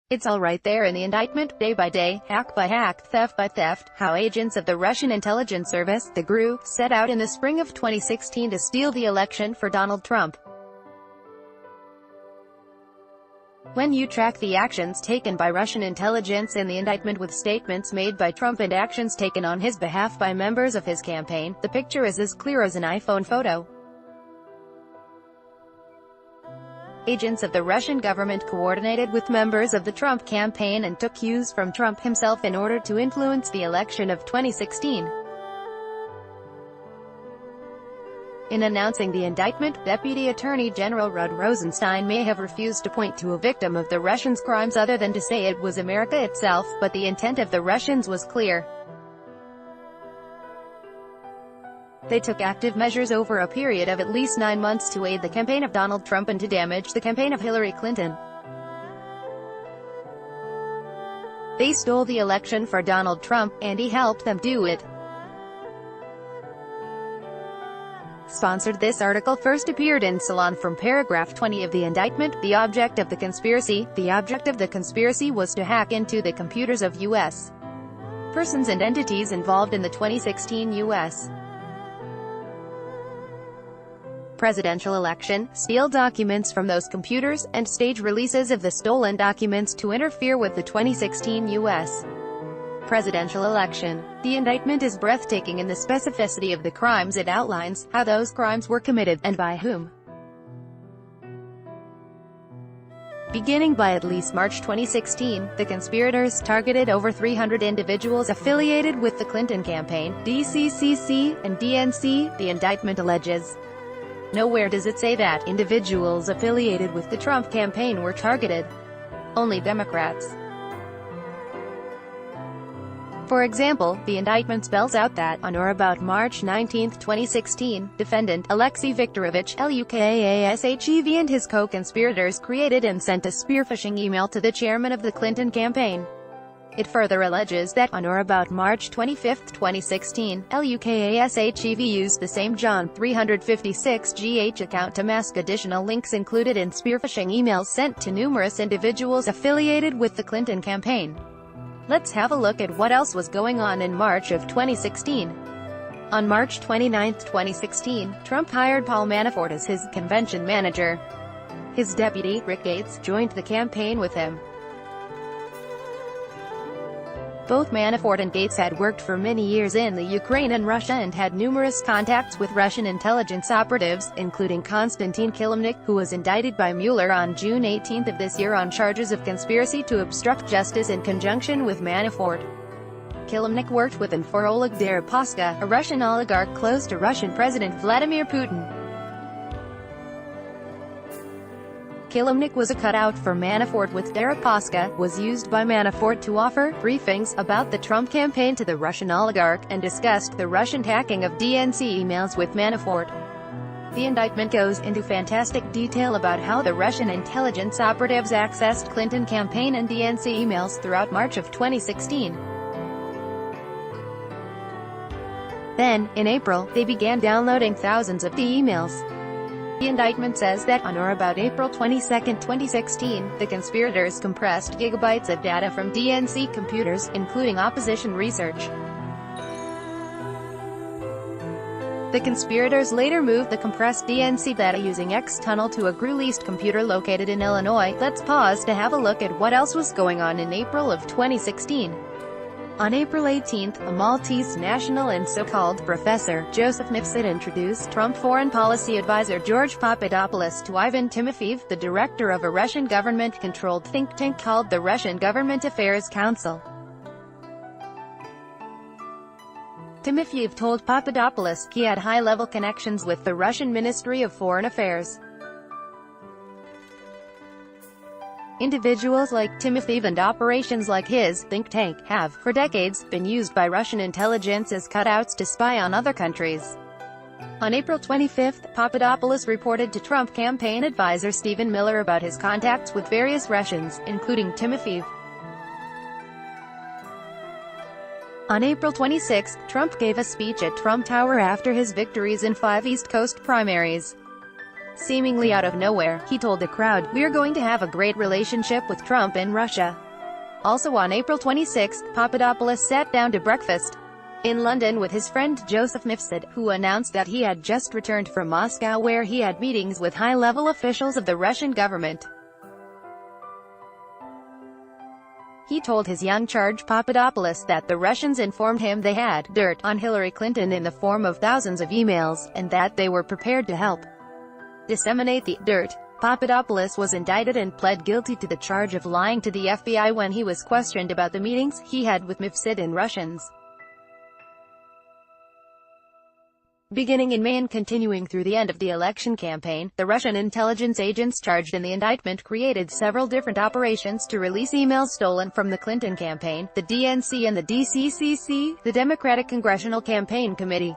It's all right there in the indictment, day by day, hack by hack, theft by theft, how agents of the Russian intelligence service, the GRU, set out in the spring of 2016 to steal the election for Donald Trump. When you track the actions taken by Russian intelligence in the indictment with statements made by Trump and actions taken on his behalf by members of his campaign, the picture is as clear as an iPhone photo. Agents of the Russian government coordinated with members of the Trump campaign and took cues from Trump himself in order to influence the election of 2016. In announcing the indictment, Deputy Attorney General Rod Rosenstein may have refused to point to a victim of the Russians' crimes other than to say it was America itself, but the intent of the Russians was clear. They took active measures over a period of at least 9 months to aid the campaign of Donald Trump and to damage the campaign of Hillary Clinton. They stole the election for Donald Trump, and he helped them do it. Sponsored. This article first appeared in Salon from paragraph 20 of the indictment. The object of the conspiracy. The object of the conspiracy was to hack into the computers of U.S. persons and entities involved in the 2016 U.S. presidential election, steal documents from those computers, and stage releases of the stolen documents to interfere with the 2016 U.S. presidential election. The indictment is breathtaking in the specificity of the crimes it outlines, how those crimes were committed, and by whom. Beginning by at least March 2016, the conspirators targeted over 300 individuals affiliated with the Clinton campaign, DCCC, and DNC, the indictment alleges. Nowhere does it say that individuals affiliated with the Trump campaign were targeted. Only Democrats. For example, the indictment spells out that, on or about March 19, 2016, defendant, Alexei Viktorovich Lukashev and his co-conspirators created and sent a spear-phishing email to the chairman of the Clinton campaign. It further alleges that, on or about March 25, 2016, Lukashev used the same John 356GH account to mask additional links included in spear-phishing emails sent to numerous individuals affiliated with the Clinton campaign. Let's have a look at what else was going on in March of 2016. On March 29, 2016, Trump hired Paul Manafort as his convention manager. His deputy, Rick Gates, joined the campaign with him. Both Manafort and Gates had worked for many years in the Ukraine and Russia and had numerous contacts with Russian intelligence operatives, including Konstantin Kilimnik, who was indicted by Mueller on June 18 of this year on charges of conspiracy to obstruct justice in conjunction with Manafort. Kilimnik worked with and for Oleg Deripaska, a Russian oligarch close to Russian President Vladimir Putin. Kilimnik was a cutout for Manafort, with Deripaska was used by Manafort to offer briefings about the Trump campaign to the Russian oligarch, and discussed the Russian hacking of DNC emails with Manafort. The indictment goes into fantastic detail about how the Russian intelligence operatives accessed Clinton campaign and DNC emails throughout March of 2016. Then, in April, they began downloading thousands of the emails. The indictment says that, on or about April 22, 2016, the conspirators compressed gigabytes of data from DNC computers, including opposition research. The conspirators later moved the compressed DNC data using X-tunnel to a GRU-leased computer located in Illinois. Let's pause to have a look at what else was going on in April of 2016. On April 18, a Maltese national and so-called professor, Joseph Nifsud, introduced Trump foreign policy advisor George Papadopoulos to Ivan Timofeyev, the director of a Russian government-controlled think tank called the Russian Government Affairs Council. Timofeyev told Papadopoulos he had high-level connections with the Russian Ministry of Foreign Affairs. Individuals like Timofeyev and operations like his think tank have, for decades, been used by Russian intelligence as cutouts to spy on other countries. On April 25, Papadopoulos reported to Trump campaign advisor Stephen Miller about his contacts with various Russians, including Timofeyev. On April 26, Trump gave a speech at Trump Tower after his victories in 5 East Coast primaries. Seemingly out of nowhere, he told the crowd, "We're going to have a great relationship with Trump and Russia." Also on April 26, Papadopoulos sat down to breakfast in London with his friend Joseph Mifsud, who announced that he had just returned from Moscow where he had meetings with high-level officials of the Russian government. He told his young charge Papadopoulos that the Russians informed him they had dirt on Hillary Clinton in the form of thousands of emails, and that they were prepared to help disseminate the dirt. Papadopoulos was indicted and pled guilty to the charge of lying to the FBI when he was questioned about the meetings he had with Mifsud and Russians. Beginning in May and continuing through the end of the election campaign, the Russian intelligence agents charged in the indictment created several different operations to release emails stolen from the Clinton campaign, the DNC and the DCCC, the Democratic Congressional Campaign Committee.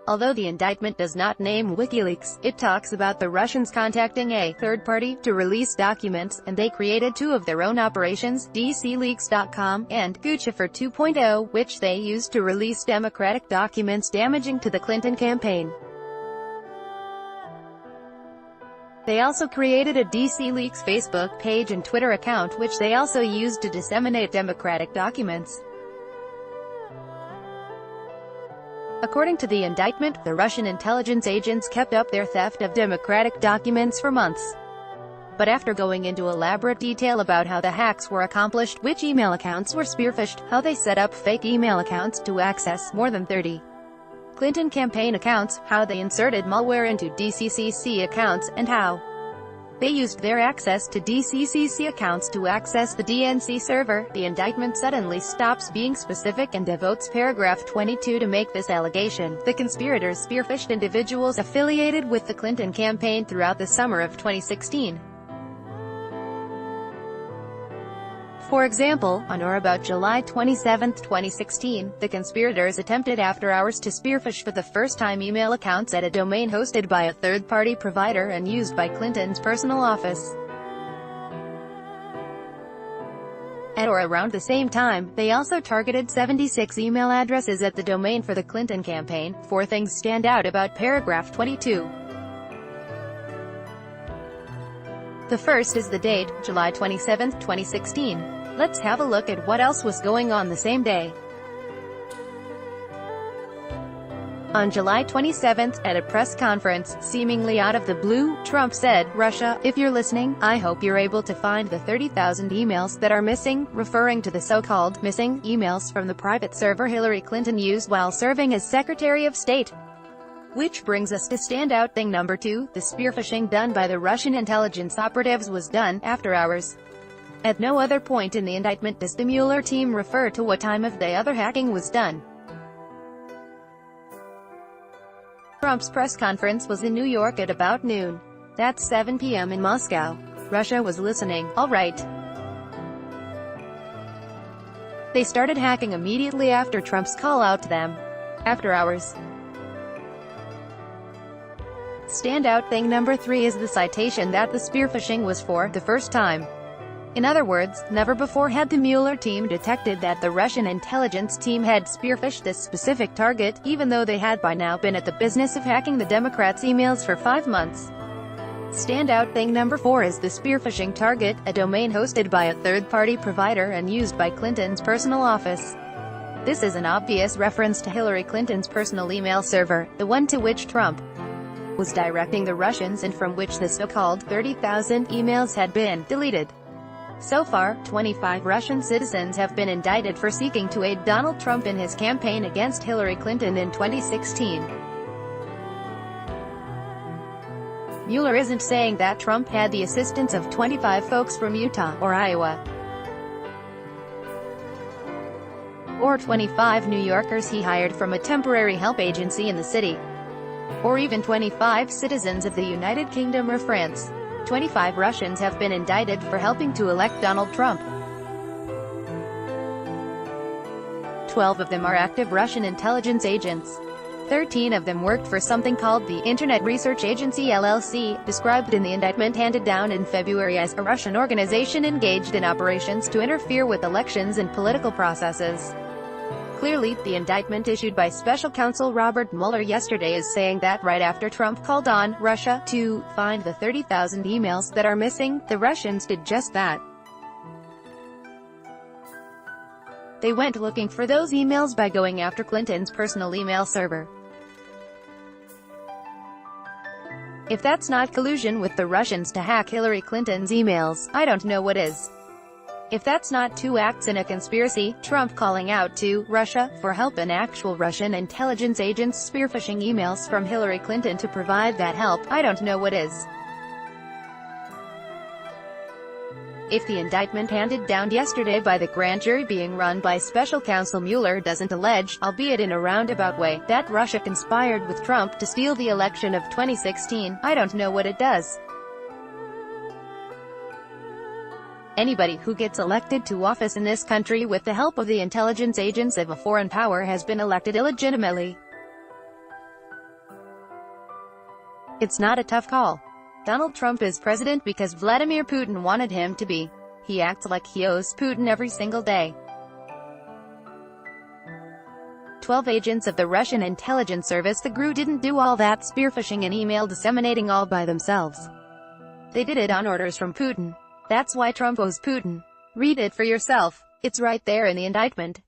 Although the indictment does not name WikiLeaks, it talks about the Russians contacting a third party to release documents, and they created two of their own operations, DCLeaks.com and Guccifer 2.0, which they used to release Democratic documents damaging to the Clinton campaign. They also created a DCLeaks Facebook page and Twitter account, which they also used to disseminate Democratic documents. According to the indictment, the Russian intelligence agents kept up their theft of Democratic documents for months. But after going into elaborate detail about how the hacks were accomplished, which email accounts were spearphished, how they set up fake email accounts to access more than 30 Clinton campaign accounts, how they inserted malware into DCCC accounts, and how they used their access to DCCC accounts to access the DNC server, the indictment suddenly stops being specific and devotes paragraph 22 to make this allegation. The conspirators spearphished individuals affiliated with the Clinton campaign throughout the summer of 2016. For example, on or about July 27, 2016, the conspirators attempted after hours to spearphish for the first time email accounts at a domain hosted by a third-party provider and used by Clinton's personal office. At or around the same time, they also targeted 76 email addresses at the domain for the Clinton campaign. Four things stand out about paragraph 22. The first is the date, July 27, 2016. Let's have a look at what else was going on the same day. On July 27, at a press conference, seemingly out of the blue, Trump said, "Russia, if you're listening, I hope you're able to find the 30,000 emails that are missing," referring to the so-called missing emails from the private server Hillary Clinton used while serving as Secretary of State. Which brings us to standout thing number 2, the spearphishing done by the Russian intelligence operatives was done after hours. At no other point in the indictment does the Mueller team refer to what time of day other hacking was done. Trump's press conference was in New York at about noon. That's 7 p.m. in Moscow. Russia was listening, all right. They started hacking immediately after Trump's call out to them. After hours. Standout thing number 3 is the citation that the spearphishing was for the first time. In other words, never before had the Mueller team detected that the Russian intelligence team had spearphished this specific target, even though they had by now been at the business of hacking the Democrats' emails for 5 months. Standout thing number 4 is the spearphishing target, a domain hosted by a third-party provider and used by Clinton's personal office. This is an obvious reference to Hillary Clinton's personal email server, the one to which Trump was directing the Russians and from which the so-called 30,000 emails had been deleted. So far, 25 Russian citizens have been indicted for seeking to aid Donald Trump in his campaign against Hillary Clinton in 2016. Mueller isn't saying that Trump had the assistance of 25 folks from Utah, or Iowa, or 25 New Yorkers he hired from a temporary help agency in the city, or even 25 citizens of the United Kingdom or France. 25 Russians have been indicted for helping to elect Donald Trump. 12 of them are active Russian intelligence agents. 13 of them worked for something called the Internet Research Agency LLC, described in the indictment handed down in February as a Russian organization engaged in operations to interfere with elections and political processes. Clearly, the indictment issued by special counsel Robert Mueller yesterday is saying that right after Trump called on Russia to find the 30,000 emails that are missing, the Russians did just that. They went looking for those emails by going after Clinton's personal email server. If that's not collusion with the Russians to hack Hillary Clinton's emails, I don't know what is. If that's not two acts in a conspiracy, Trump calling out to Russia for help and actual Russian intelligence agents spearphishing emails from Hillary Clinton to provide that help, I don't know what is. If the indictment handed down yesterday by the grand jury being run by special counsel Mueller doesn't allege, albeit in a roundabout way, that Russia conspired with Trump to steal the election of 2016, I don't know what it does. Anybody who gets elected to office in this country with the help of the intelligence agents of a foreign power has been elected illegitimately. It's not a tough call. Donald Trump is president because Vladimir Putin wanted him to be. He acts like he owes Putin every single day. 12 agents of the Russian intelligence service, the GRU, didn't do all that spearphishing and email disseminating all by themselves. They did it on orders from Putin. That's why Trump owes Putin. Read it for yourself. It's right there in the indictment.